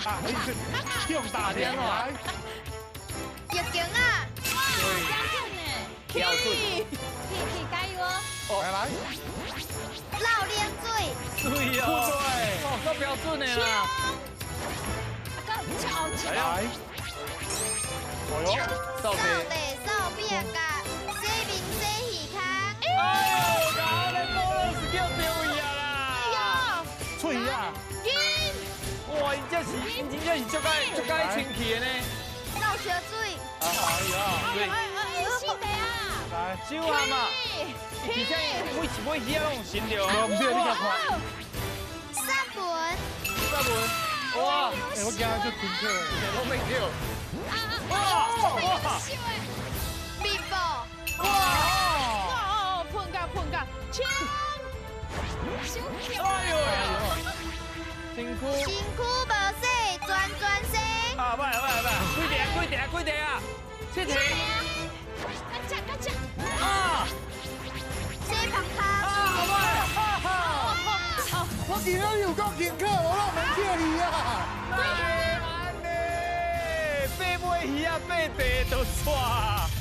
啊，你是用大点来，月经啊，标准可以加油哦！来来，老冷水，对哦，哦，够标准的啦。阿哥，超强！来，哦哟，到底，扫地扫壁甲，洗面洗耳康。哎呦，搞咧菠萝是叫对位啊啦！脆呀，哇，伊这是，伊这是足该清气的呢。倒烧水，哎呀，对，是的啊！来，酒下嘛，而且每一尾鱼啊拢有新着哦。唔对，你甲看，散文，再闻，哇，哎，我今日就停课，都没叫。哇！面包，哇！碰甲，枪！哎呦呀！辛苦。身躯无洗，全洗。啊，拜，几条啊？7条。嘎嚓！啊！洗胖胖，我今日又讲停课，我拢没叫你啊。哎，安尼，8尾鱼啊，8地都煞。